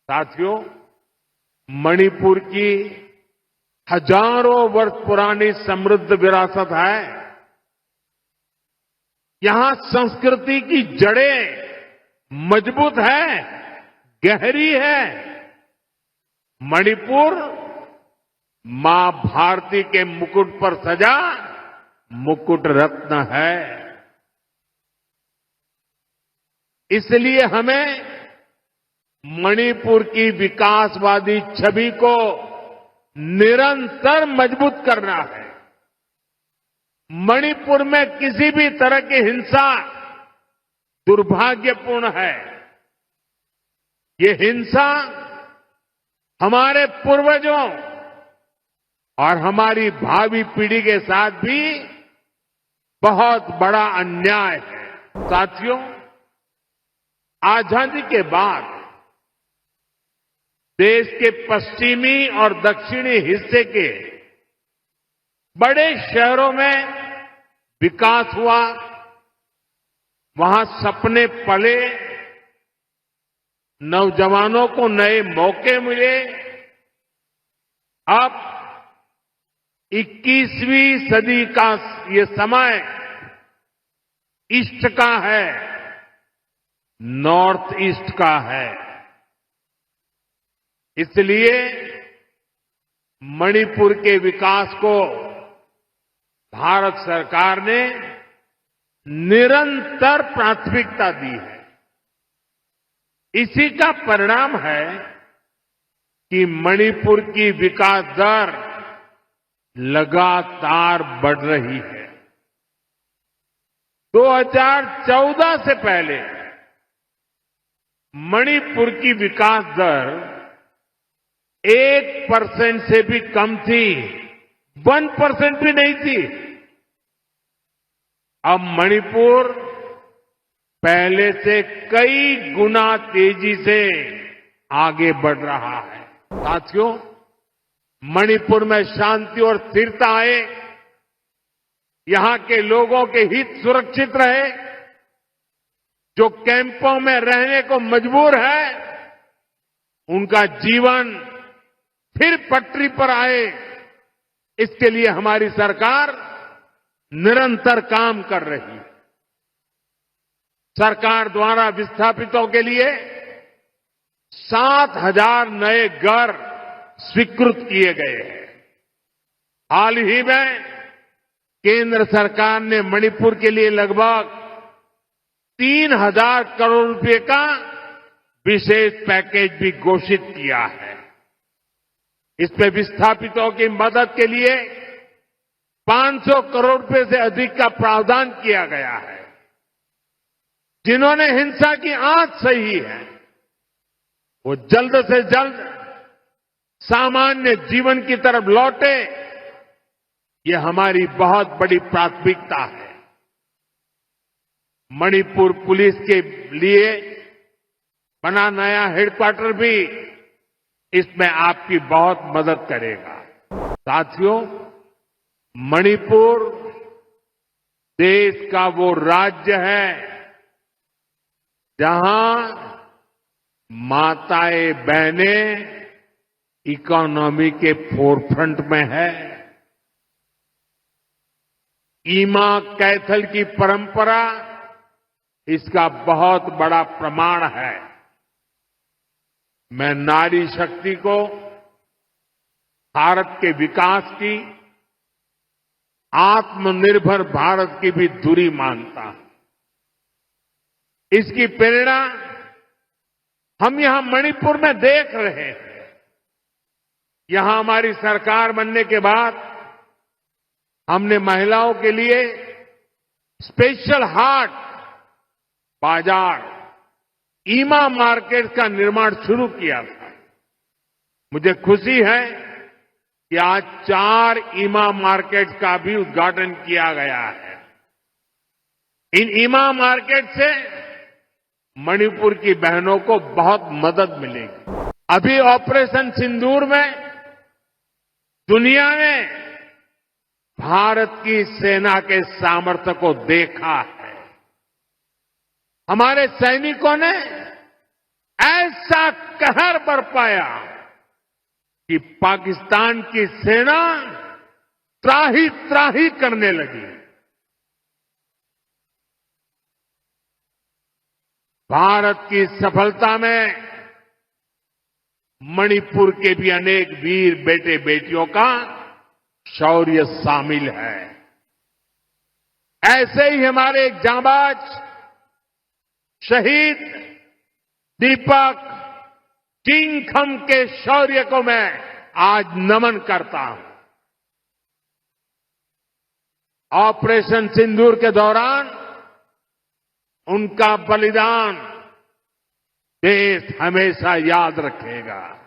साथियों, मणिपुर की हजारों वर्ष पुरानी समृद्ध विरासत है। यहां संस्कृति की जड़ें मजबूत है, गहरी है। मणिपुर मां भारती के मुकुट पर सजा मुकुट रत्न है। इसलिए हमें मणिपुर की विकासवादी छवि को निरंतर मजबूत करना है। मणिपुर में किसी भी तरह की हिंसा दुर्भाग्यपूर्ण है। ये हिंसा हमारे पूर्वजों और हमारी भावी पीढ़ी के साथ भी बहुत बड़ा अन्याय है। साथियों, आजादी के बाद देश के पश्चिमी और दक्षिणी हिस्से के बड़े शहरों में विकास हुआ, वहां सपने पले, नौजवानों को नए मौके मिले। अब 21वीं सदी का ये समय ईस्ट का है, नॉर्थ ईस्ट का है। इसलिए मणिपुर के विकास को भारत सरकार ने निरंतर प्राथमिकता दी है। इसी का परिणाम है कि मणिपुर की विकास दर लगातार बढ़ रही है। 2014 से पहले मणिपुर की विकास दर 1% से भी कम थी, 1% भी नहीं थी। अब मणिपुर पहले से कई गुना तेजी से आगे बढ़ रहा है। साथियों, मणिपुर में शांति और स्थिरता आए, यहां के लोगों के हित सुरक्षित रहे, जो कैंपों में रहने को मजबूर है, उनका जीवन फिर पटरी पर आए, इसके लिए हमारी सरकार निरंतर काम कर रही है। सरकार द्वारा विस्थापितों के लिए 7,000 नए घर स्वीकृत किए गए हैं। हाल ही में केंद्र सरकार ने मणिपुर के लिए लगभग 3,000 करोड़ रुपए का विशेष पैकेज भी घोषित किया है। इसमें विस्थापितों की मदद के लिए 500 करोड़ रुपए से अधिक का प्रावधान किया गया है। जिन्होंने हिंसा की आंच सही है, वो जल्द से जल्द सामान्य जीवन की तरफ लौटे, ये हमारी बहुत बड़ी प्राथमिकता है। मणिपुर पुलिस के लिए बना नया हेडक्वार्टर भी इसमें आपकी बहुत मदद करेगा। साथियों, मणिपुर देश का वो राज्य है जहां माताएं बहनें इकोनॉमी के फोरफ्रंट में है। ईमा कैथल की परंपरा इसका बहुत बड़ा प्रमाण है। मैं नारी शक्ति को भारत के विकास की, आत्मनिर्भर भारत की भी धुरी मानता हूं। इसकी प्रेरणा हम यहां मणिपुर में देख रहे हैं। यहां हमारी सरकार बनने के बाद हमने महिलाओं के लिए स्पेशल हाट, बाजार, ईमा मार्केट का निर्माण शुरू किया था। मुझे खुशी है कि आज 4 ईमा मार्केट का भी उद्घाटन किया गया है। इन ईमा मार्केट से मणिपुर की बहनों को बहुत मदद मिलेगी। अभी ऑपरेशन सिंदूर में दुनिया ने भारत की सेना के सामर्थ्य को देखा है। हमारे सैनिकों ने ऐसा कहर बरपाया कि पाकिस्तान की सेना त्राही त्राही करने लगी। भारत की सफलता में मणिपुर के भी अनेक वीर बेटे बेटियों का शौर्य शामिल है। ऐसे ही हमारे एक जांबाज शहीद दीपक किंगखम के शौर्य को मैं आज नमन करता हूं। ऑपरेशन सिंदूर के दौरान उनका बलिदान देश हमेशा याद रखेगा।